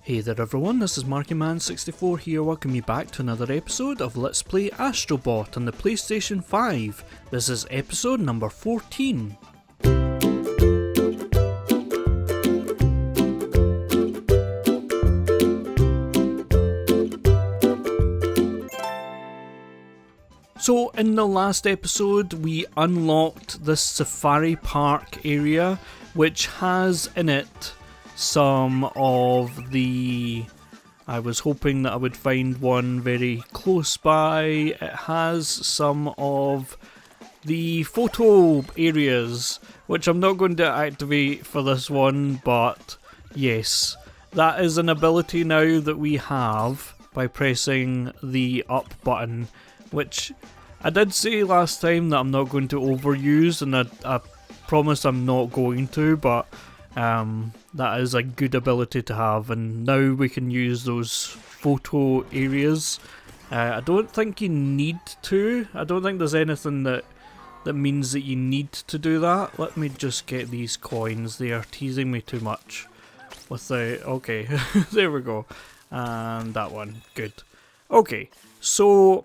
Hey there everyone, this is MarkyMan64 here, welcome you back to another episode of Let's Play Astro on the PlayStation 5. This is episode number 14. So in the last episode we unlocked this safari park area which has in it some of the... I was hoping that I would find one very close by. It has some of the photo areas, which I'm not going to activate for this one, but yes, that is an ability now that we have by pressing the up button, which I did say last time that I'm not going to overuse, and I promise I'm not going to, but that is a good ability to have, and now we can use those photo areas. I don't think you need to. I don't think there's anything that means that you need to do that. Let me just get these coins. They are teasing me too much with the... okay, there we go. And that one. Good. Okay, so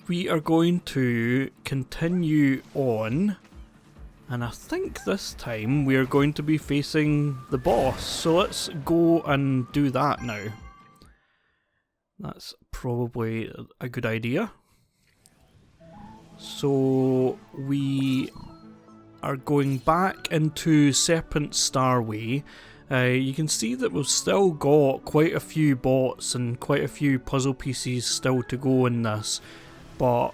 we are going to continue on. And I think this time we are going to be facing the boss. So let's go and do that now. That's probably a good idea. So we are going back into Serpent Starway. You can see that we've still got quite a few bots and quite a few puzzle pieces still to go in this. But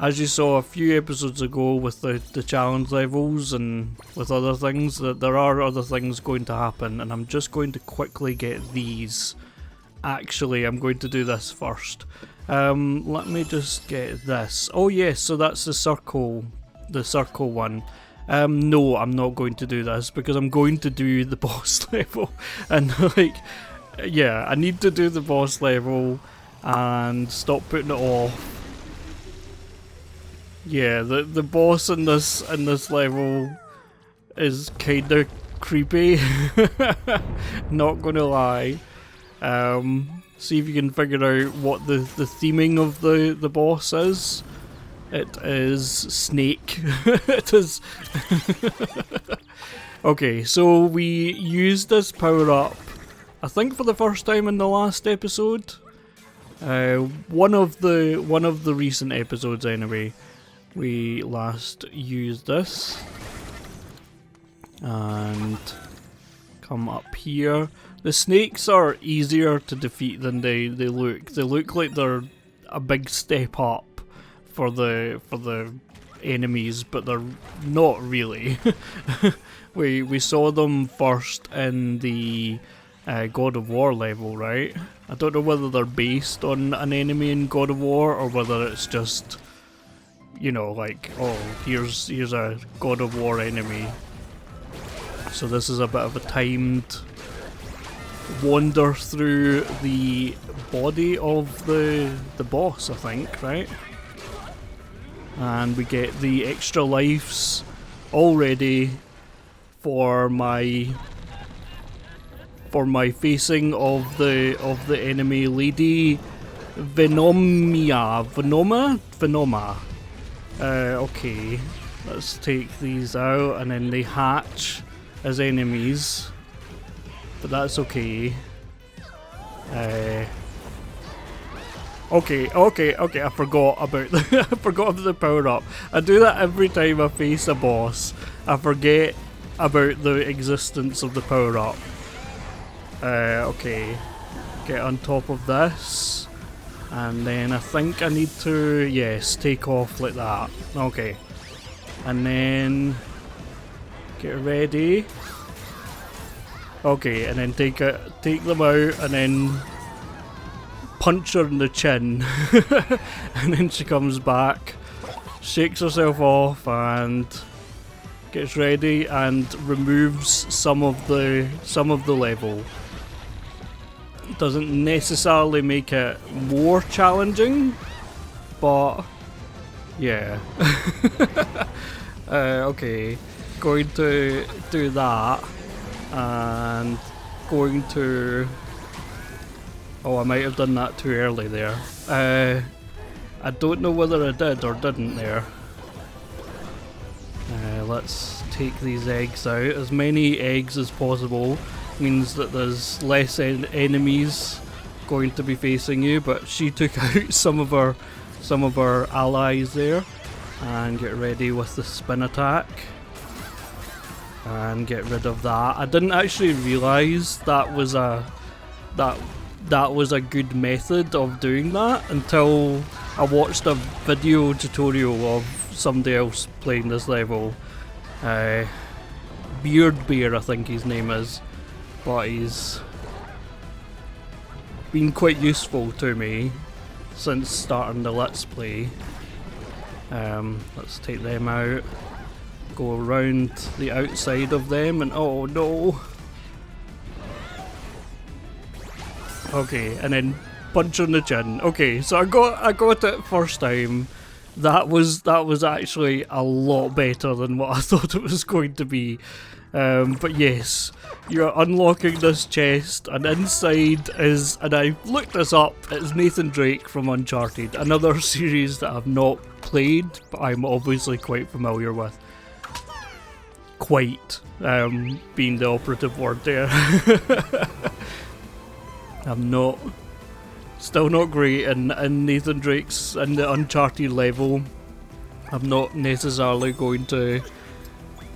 as you saw a few episodes ago with the challenge levels and with other things, that there are other things going to happen, and I'm just going to quickly get these. Actually, I'm going to do this first. Let me just get this. Oh yes, so that's the circle one. No, I'm not going to do this because I'm going to do the boss level, and like, yeah, I need to do the boss level and stop putting it off. Yeah, the boss in this level is kinda creepy. Not gonna lie. See if you can figure out what the theming of the boss is. It is snake. It is. Okay, so we used this power up, I think for the first time in the last episode. One of the recent episodes anyway. We last used this, and come up here. The snakes are easier to defeat than they look. They look like they're a big step up for the enemies, but they're not really. we saw them first in the God of War level, right? I don't know whether they're based on an enemy in God of War or whether it's just, you know, like, oh, here's a God of War enemy. So this is a bit of a timed wander through the body of the boss, I think, right? And we get the extra lives already for my facing of the enemy lady Venomara. Okay, let's take these out, and then they hatch as enemies, but that's okay. Okay, I forgot about the power up. I do that every time I face a boss. I forget about the existence of the power up. Okay, get on top of this. And then I think I need to, yes, take off like that. Okay. And then get ready. Okay, and then take them out and then punch her in the chin. And then she comes back, shakes herself off and gets ready and removes some of the level. Doesn't necessarily make it more challenging, but yeah. Okay, going to do that, and going to Oh, I might have done that too early there. I don't know whether I did or didn't there. Let's take these eggs out. As many eggs as possible means that there's less enemies going to be facing you, but she took out some of her allies there. And get ready with the spin attack. And get rid of that. I didn't actually realise that was a good method of doing that until I watched a video tutorial of somebody else playing this level. Beard Bear, I think his name is, but he's been quite useful to me since starting the Let's Play. Let's take them out, go around the outside of them, and oh no! Okay, and then punch on the chin. Okay, so I got it first time. That was actually a lot better than what I thought it was going to be. But yes, you're unlocking this chest, and inside is, and I looked this up, it's Nathan Drake from Uncharted, another series that I've not played, but I'm obviously quite familiar with. Quite, being the operative word there. I'm still not great in Nathan Drake's, in the Uncharted level. I'm not necessarily going to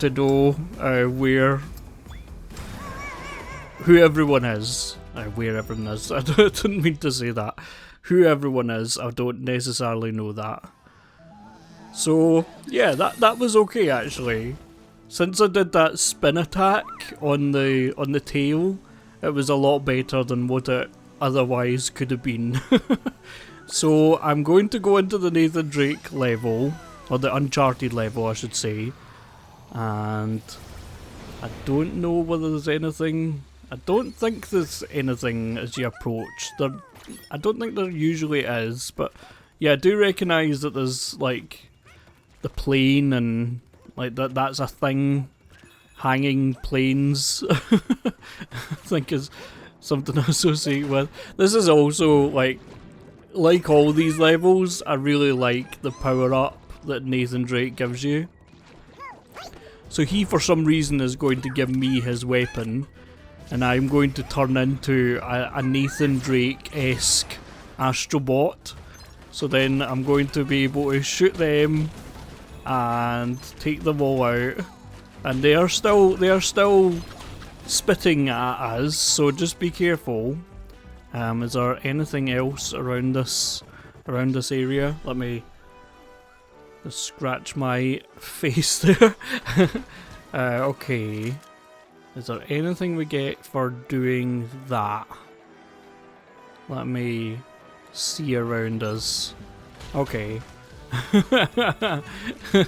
know who everyone is. Where everyone is. I didn't mean to say that. Who everyone is, I don't necessarily know that. So yeah, that was okay actually. Since I did that spin attack on the tail, it was a lot better than what it otherwise could have been. So I'm going to go into the Nathan Drake level, or the Uncharted level I should say, and I don't know whether there's anything. I don't think there's anything as you approach. I don't think there usually is, but yeah, I do recognise that there's like the plane and like that's a thing. Hanging planes I think is something I associate with. This is also like all these levels, I really like the power up that Nathan Drake gives you. So he for some reason is going to give me his weapon, and I'm going to turn into a Nathan Drake-esque Astrobot. So then I'm going to be able to shoot them and take them all out. And they are still spitting at us, so just be careful. Is there anything else around this area? Let me just scratch my face there. Okay. Is there anything we get for doing that? Let me see around us. Okay.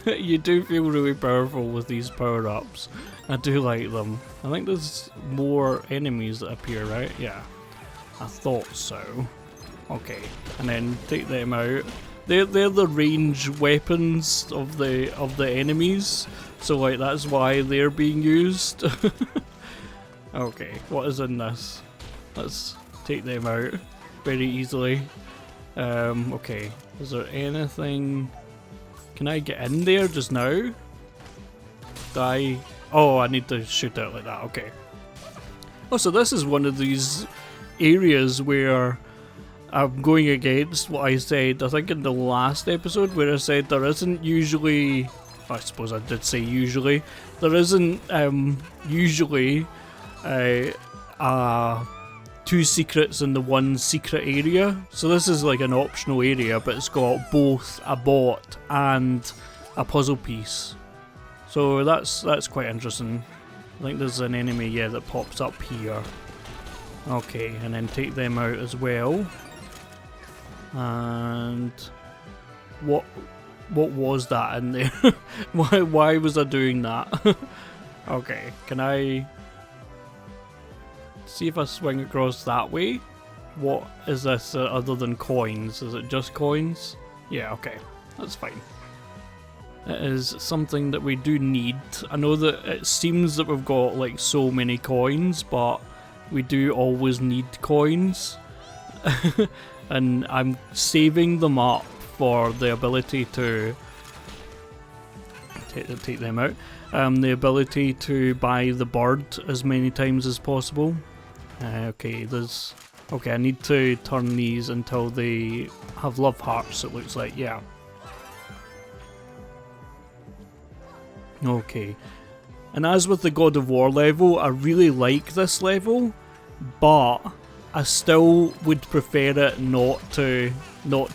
You do feel really powerful with these power-ups. I do like them. I think there's more enemies that appear, right? Yeah. I thought so. Okay. And then take them out. They're the range weapons of the enemies. So like that's why they're being used. Okay, what is in this? Let's take them out very easily. Okay. Is there anything? Can I get in there just now? Oh, I need to shoot out like that. Okay. Oh, so this is one of these areas where I'm going against what I said, I think in the last episode, where I said there isn't usually, I suppose I did say usually, there isn't usually two secrets in the one secret area. So this is like an optional area, but it's got both a bot and a puzzle piece. So that's quite interesting. I think there's an enemy, yeah, that pops up here. Okay, and then take them out as well. And what was that in there? why was I doing that? Okay, can I see if I swing across that way? What is this other than coins? Is it just coins? Yeah, okay, that's fine. It is something that we do need. I know that it seems that we've got like so many coins, but we do always need coins. and I'm saving them up for the ability to take them out. The ability to buy the bird as many times as possible. Okay, I need to turn these until they have love hearts, it looks like, yeah. Okay. And as with the God of War level, I really like this level, but I still would prefer it not to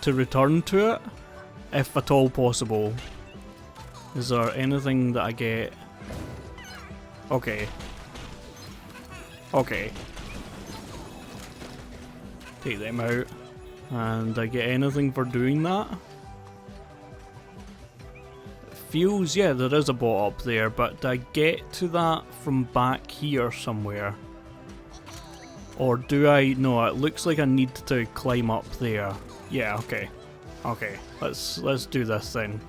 return to it, if at all possible. Is there anything that I get? Okay. Okay. Take them out. And I get anything for doing that? It feels, yeah, there is a bot up there, but do I get to that from back here somewhere? Or do I? No, it looks like I need to climb up there. Yeah, okay. Okay, let's do this then.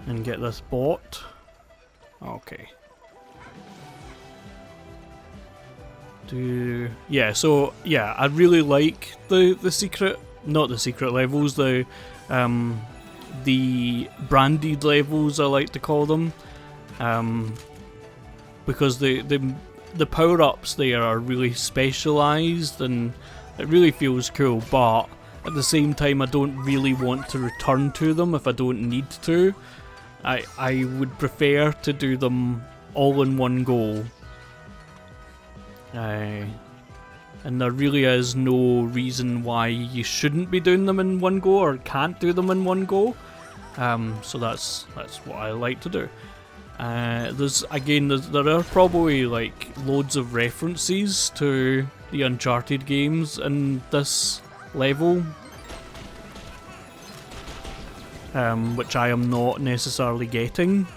And get this bot. Okay. Yeah, so yeah, I really like the secret, not the secret levels, the branded levels I like to call them, because the power-ups there are really specialised and it really feels cool, but at the same time I don't really want to return to them if I don't need to. I would prefer to do them all in one go. And there really is no reason why you shouldn't be doing them in one go or can't do them in one go. So that's what I like to do. There are probably like loads of references to the Uncharted games in this level, which I am not necessarily getting.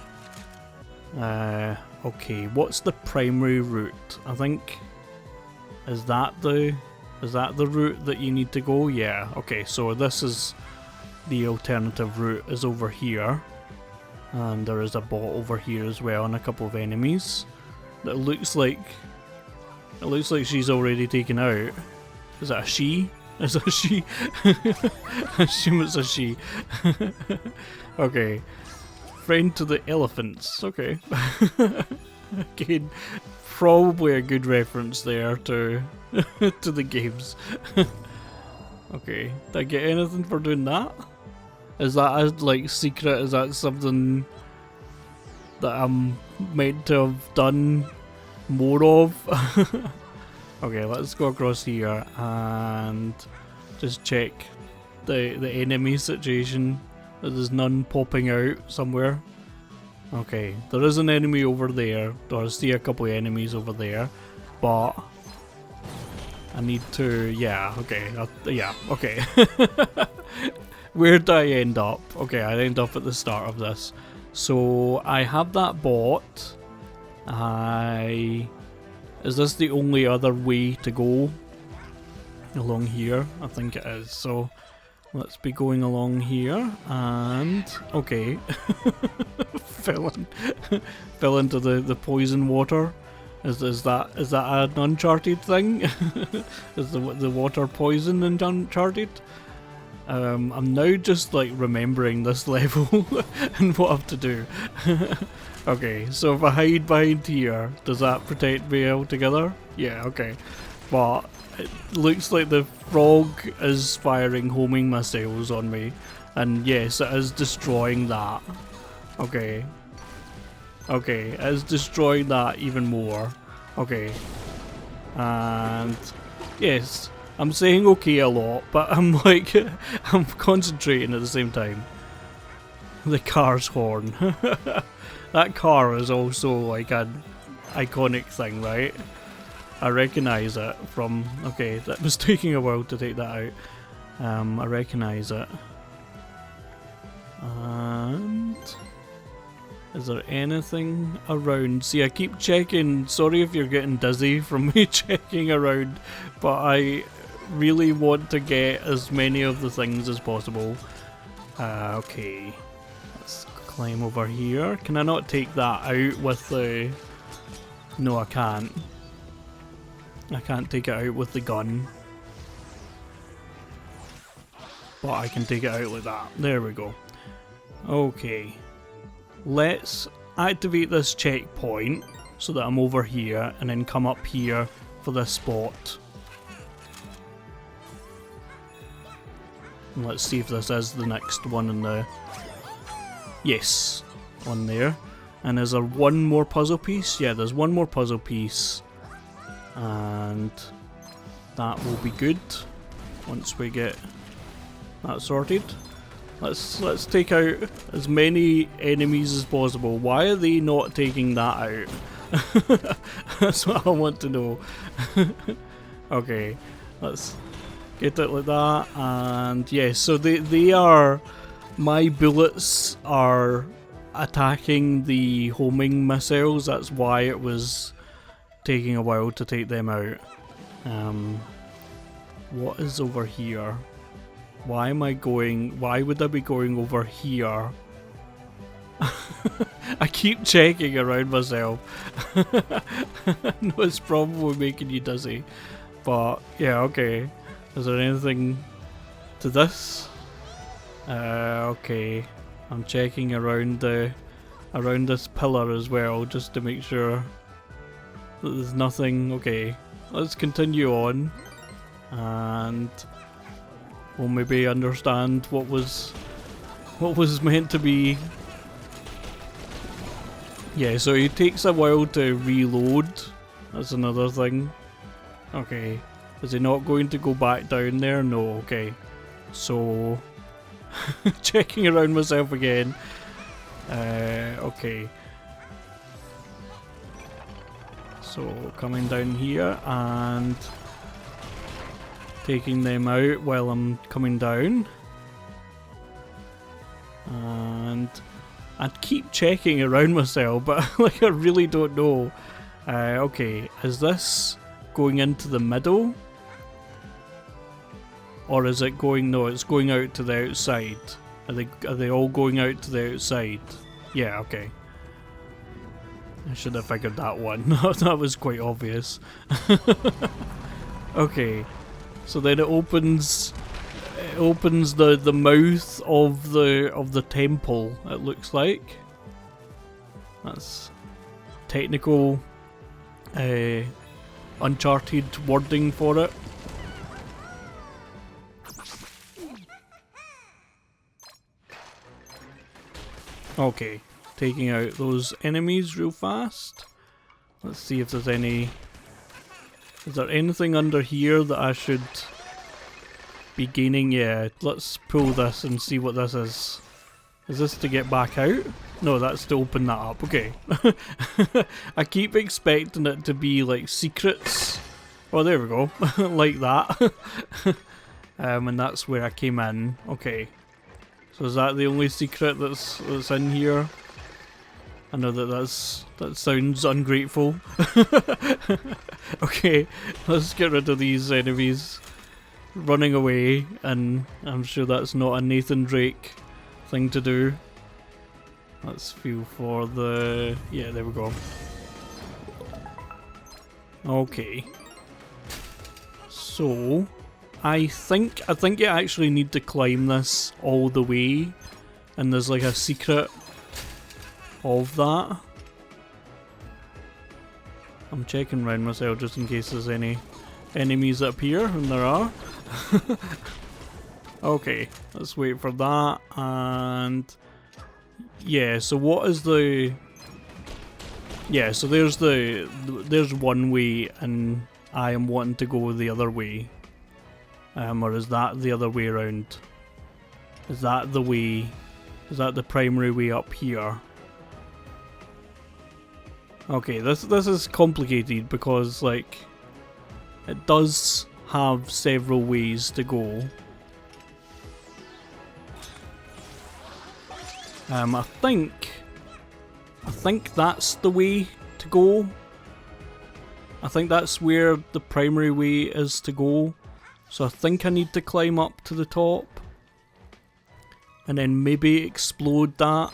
Okay, what's the primary route? I think is that the route that you need to go? Yeah. Okay, so this is the alternative route is over here. And there is a bot over here as well, and a couple of enemies. That looks like she's already taken out. Is that a she? Is that a she? I assume it's a she. Okay. Friend to the elephants. Okay. Again, probably a good reference there to to the games. Okay. Did I get anything for doing that? Is that a like secret? Is that something that I'm meant to have done more of? Okay, let's go across here and just check the enemy situation. There's none popping out somewhere. Okay, there is an enemy over there. I see a couple of enemies over there, but I need to. Yeah. Okay. Yeah. Okay. Where did I end up? Okay, I end up at the start of this. So I have that bot. Is this the only other way to go along here? I think it is. So let's be going along here and okay. fell into the poison water. Is that an Uncharted thing? Is the water poison in Uncharted? I'm now just like remembering this level and what I have to do. Okay, so if I hide behind here, does that protect me altogether? Yeah, okay. But it looks like the frog is firing homing missiles on me. And yes, it is destroying that. Okay. Okay, it is destroying that even more. Okay. And yes. I'm saying okay a lot, but I'm like, I'm concentrating at the same time. The car's horn. That car is also like an iconic thing, right? I recognise it from, okay, that was taking a while to take that out. I recognise it. And is there anything around? See, I keep checking, sorry if you're getting dizzy from me checking around, but I really want to get as many of the things as possible. Okay, let's climb over here. Can I not take that out with the... No, I can't. I can't take it out with the gun. but I can take it out like that. There we go. Okay. Let's activate this checkpoint so that I'm over here and then come up here for this spot. And let's see if this is the next one in the... Yes, one there. And is there one more puzzle piece? Yeah, there's one more puzzle piece. And that will be good once we get that sorted. Let's take out as many enemies as possible. Why are they not taking that out? That's what I want to know. Okay, let's get it like that. And yeah, so they are... My bullets are attacking the homing missiles. That's why it was taking a while to take them out. What is over here? Why am I going... Why would I be going over here? I keep checking around myself. No, it's probably making you dizzy. But, yeah, okay. Is there anything to this? Okay. I'm checking around this pillar as well, just to make sure that there's nothing. Okay. Let's continue on. And we'll maybe understand what was meant to be. Yeah, so it takes a while to reload. That's another thing. Okay. Is he not going to go back down there? No, okay. So checking around myself again. Okay. So coming down here and taking them out while I'm coming down. And I keep checking around myself, but like I really don't know. Okay, is this going into the middle? Or is it going... No, it's going out to the outside. Are they all going out to the outside? Yeah, okay. I should have figured that one. That was quite obvious. Okay. So then it opens the mouth of the temple, it looks like. That's technical Uncharted wording for it. Okay, taking out those enemies real fast. Let's see if there's any... Is there anything under here that I should be gaining? Yeah, let's pull this and see what this is. Is this to get back out? No, that's to open that up. Okay. I keep expecting it to be like secrets. Oh, there we go. Like that. And that's where I came in. Okay. So is that the only secret that's in here? I know that sounds ungrateful. Okay, let's get rid of these enemies running away, and I'm sure that's not a Nathan Drake thing to do. Let's feel for the... Yeah, there we go. Okay. So I think you actually need to climb this all the way, and there's like a secret of that. I'm checking around myself just in case there's any enemies up here, and there are. Okay, let's wait for that. And yeah, so what is the... Yeah, so there's one way, and I am wanting to go the other way. Or is that the other way around? Is that the way? Is that the primary way up here? Okay, this is complicated because like it does have several ways to go. I think that's the way to go. I think that's where the primary way is to go. So I think I need to climb up to the top and then maybe explode that.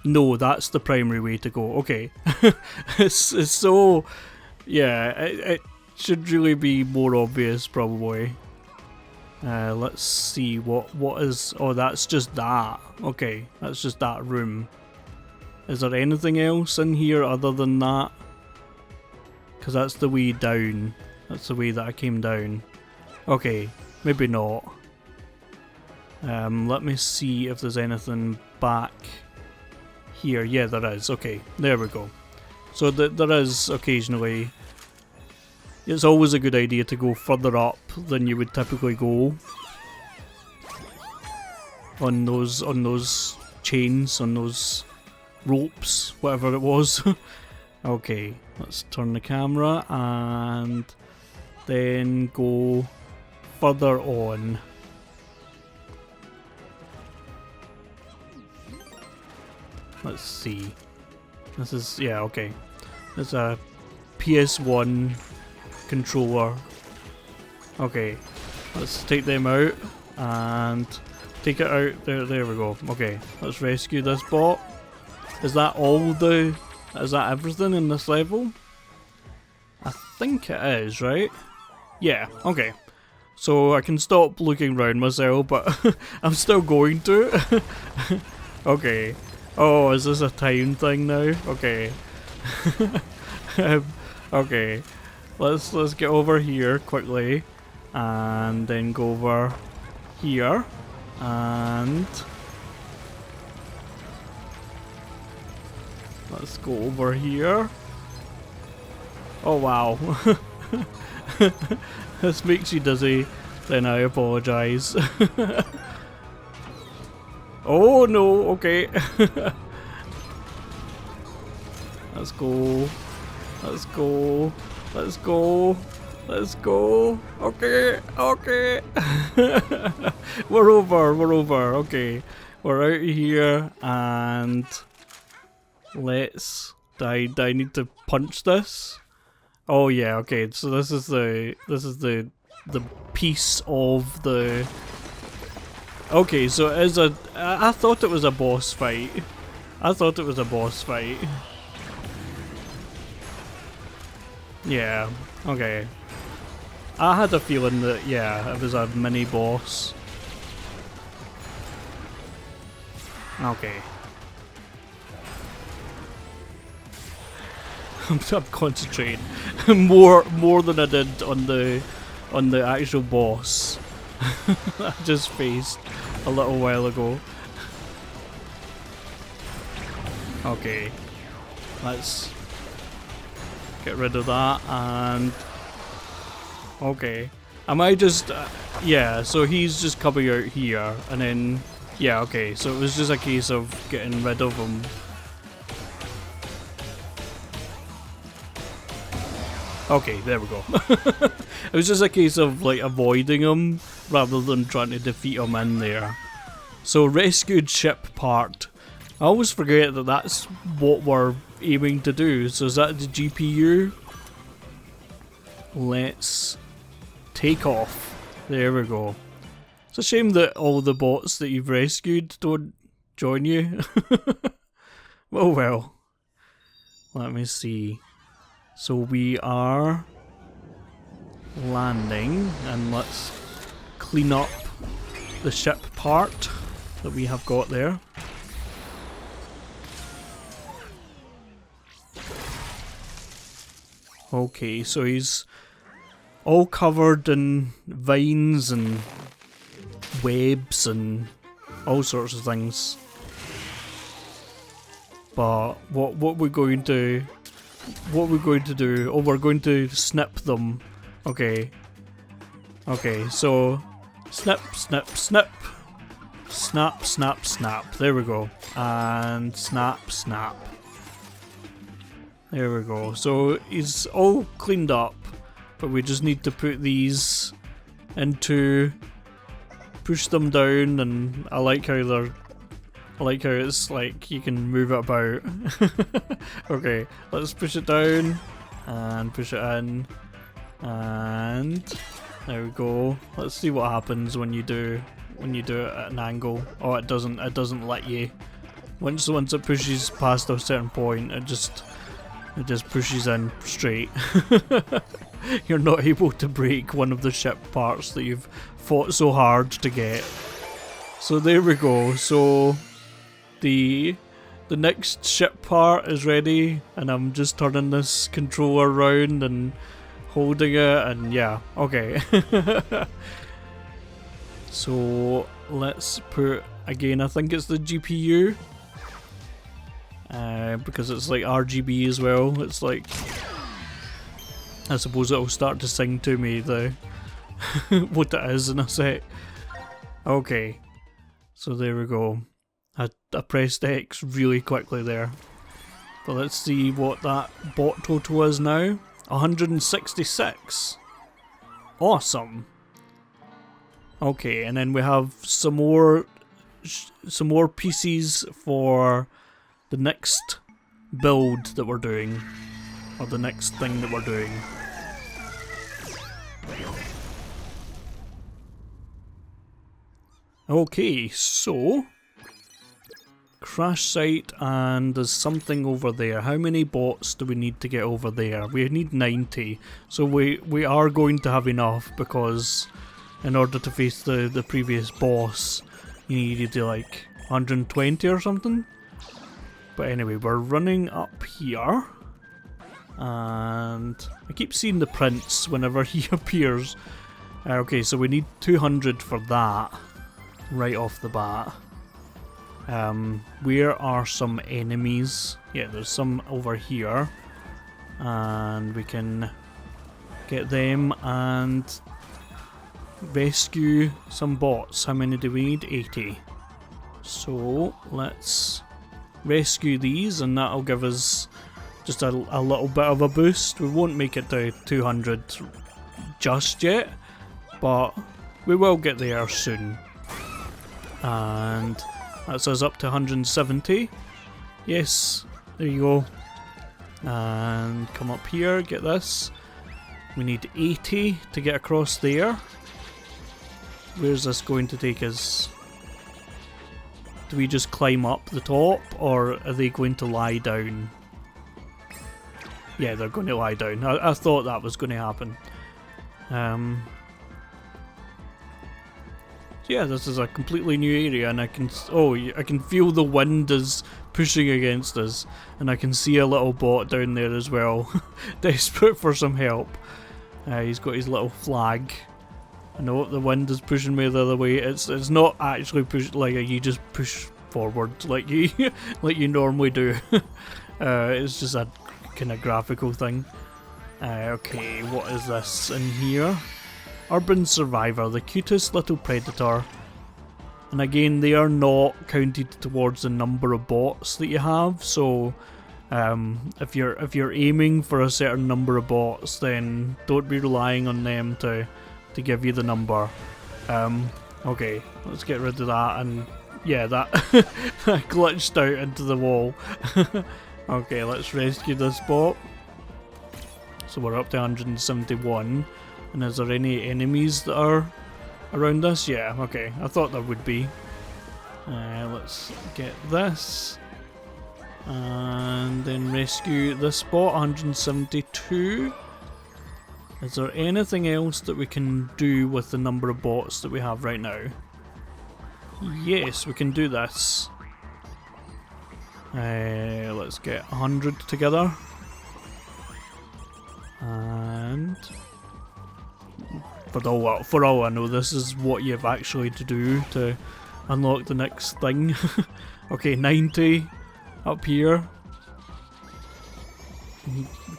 No, that's the primary way to go. Okay. It's so... Yeah, should really be more obvious, probably. Let's see what is. Oh, that's just that. Okay, that's just that room. Is there anything else in here other than that? Because that's the way down. That's the way that I came down. Okay, maybe not. Let me see if there's anything back here. Yeah, there is. Okay, there we go. So there is occasionally. It's always a good idea to go further up than you would typically go on those chains, on those ropes, whatever it was. Okay, let's turn the camera and then go further on. Let's see. This is, yeah, okay. There's a PS1 controller. Okay, let's take them out and take it out. There we go. Okay, let's rescue this bot. Is that is that everything in this level? I think it is, right? Yeah, okay. So I can stop looking around myself, but I'm still going to. Okay. Oh, is this a time thing now? Okay. Okay. Let's get over here quickly, and then go over here, and let's go over here. Oh wow. This makes you dizzy. Then I apologise. Oh no, okay. Let's go. Let's go. Let's go. Let's go. Okay, okay. We're over. Okay. We're out here and let's do I need to punch this? Oh yeah, okay. So this is the piece of the. Okay, so it is a. I thought it was a boss fight. Yeah, okay. I had a feeling that, yeah, it was a mini boss. Okay. I'm concentrating more than I did on the actual boss. I just faced a little while ago. Okay, let's get rid of that and okay. Am I just yeah? So he's just coming out here and then yeah. Okay, so it was just a case of getting rid of him. Okay, there we go. It was just a case of like avoiding him rather than trying to defeat him in there. So rescued ship part. I always forget that that's what we're aiming to do. So is that the GPU? Let's take off. There we go. It's a shame that all the bots that you've rescued don't join you. Oh well. Let me see. So we are landing and let's clean up the ship part that we have got there. Okay, so he's all covered in vines and webs and all sorts of things. But what we're going to do? Oh, we're going to snip them. Okay. Okay, so snip, snip, snip. Snap, snap, snap. There we go. And snap, snap. There we go. So he's all cleaned up, but we just need to put these into, push them down, and I like how it's like you can move it about. Okay, let's push it down and push it in, and there we go. Let's see what happens when you do it at an angle. Oh, it doesn't let you. Once it pushes past a certain point, it It just pushes in straight. You're not able to break one of the ship parts that you've fought so hard to get. So there we go. So the next ship part is ready, and I'm just turning this controller around and holding it, and yeah, okay. So let's put, again, I think it's the GPU, because it's like RGB as well. It's like, I suppose it'll start to sing to me the what it is in a sec. Okay, so there we go. I pressed X really quickly there. But let's see what that bot total is now. 166. Awesome. Okay, and then we have some more pieces for the next build that we're doing, or the next thing that we're doing. Okay, so crash site, and there's something over there. How many bots do we need to get over there? We need 90, so we are going to have enough, because in order to face the previous boss you needed to like 120 or something. But anyway, we're running up here, and I keep seeing the prince whenever he appears. Okay, so we need 200 for that right off the bat. Where are some enemies? Yeah, there's some over here, and we can get them and rescue some bots. How many do we need? 80. So let's rescue these, and that'll give us just a little bit of a boost. We won't make it to 200 just yet, but we will get there soon. And that's us up to 170. Yes, there you go. And come up here, get this. We need 80 to get across there. Where's this going to take us? Do we just climb up the top, or are they going to lie down? Yeah, they're going to lie down. I thought that was going to happen. Yeah, this is a completely new area, and I can feel the wind is pushing against us, and I can see a little bot down there as well, desperate for some help. He's got his little flag. I know the wind is pushing me the other way. It's not actually push like you just push forward like you like you normally do. It's just a kind of graphical thing. Okay, what is this in here? Urban Survivor, the cutest little predator. And again, they are not counted towards the number of bots that you have, so if you're aiming for a certain number of bots, then don't be relying on them to give you the number. Okay, let's get rid of that, and yeah, that glitched out into the wall. Okay, let's rescue this bot. So we're up to 171. And is there any enemies that are around us? Yeah, okay. I thought there would be. Let's get this. And then rescue this bot, 172. Is there anything else that we can do with the number of bots that we have right now? Yes, we can do this. Let's get 100 together. And for all I know, this is what you've actually to do to unlock the next thing. Okay, 90 up here.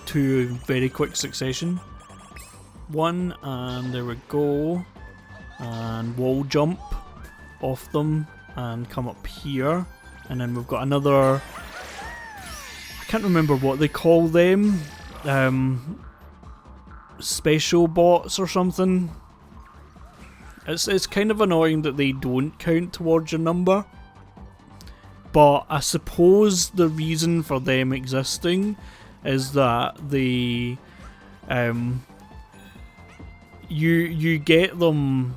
Two very quick succession. One, and there we go. And wall jump off them and come up here. And then we've got another, I can't remember what they call them. Special bots or something. It's kind of annoying that they don't count towards your number, but I suppose the reason for them existing is that they you get them.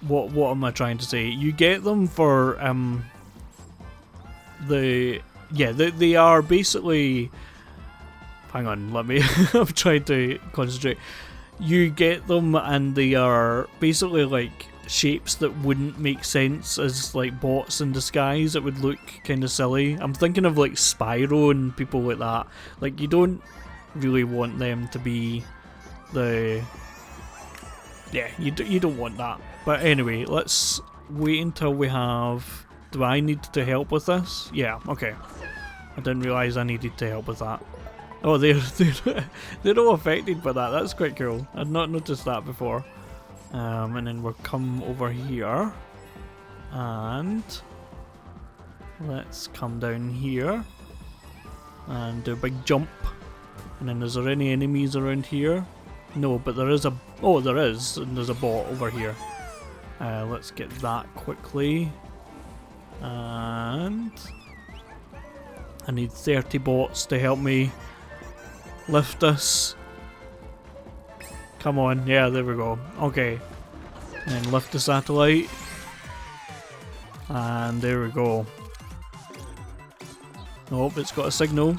What am I trying to say? You get them for they are basically hang on, let me, I'm trying to concentrate. You get them and they are basically like shapes that wouldn't make sense as like bots in disguise. It would look kind of silly. I'm thinking of like Spyro and people like that. Like you don't really want them to be the... Yeah, you don't want that. But anyway, let's wait until we have... Do I need to help with this? Yeah, okay. I didn't realise I needed to help with that. Oh, they're all affected by that. That's quite cool. I'd not noticed that before. And then we'll come over here. And let's come down here. And do a big jump. And then is there any enemies around here? No, but there is a... Oh, there is. And there's a bot over here. Let's get that quickly. And... I need 30 bots to help me lift us. Come on. Yeah, there we go. Okay. And lift the satellite. And there we go. Oh, it's got a signal.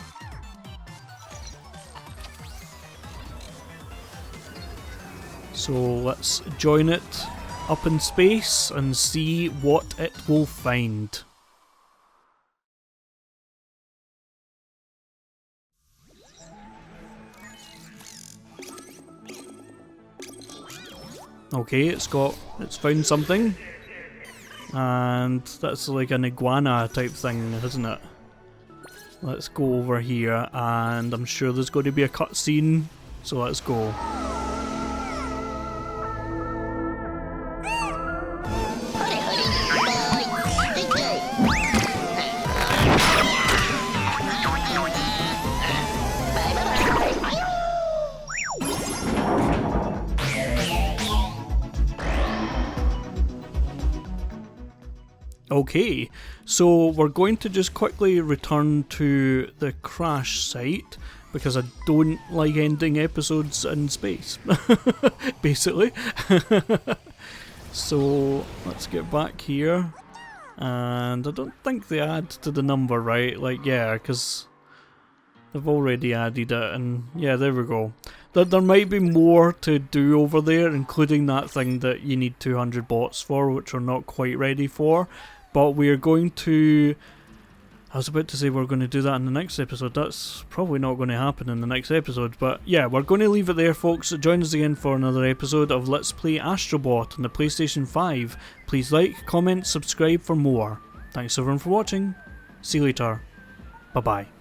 So let's join it up in space and see what it will find. Okay, it's found something. And that's like an iguana type thing, isn't it? Let's go over here, and I'm sure there's going to be a cutscene, so let's go. Okay, so we're going to just quickly return to the crash site because I don't like ending episodes in space, basically. So let's get back here, and I don't think they add to the number, right? Like, yeah, because they've already added it, and yeah, there we go. There might be more to do over there, including that thing that you need 200 bots for, which we're not quite ready for. But we're going to... I was about to say we're going to do that in the next episode. That's probably not going to happen in the next episode. But yeah, we're going to leave it there, folks. Join us again for another episode of Let's Play Astro on the PlayStation 5. Please like, comment, subscribe for more. Thanks everyone for watching. See you later. Bye-bye.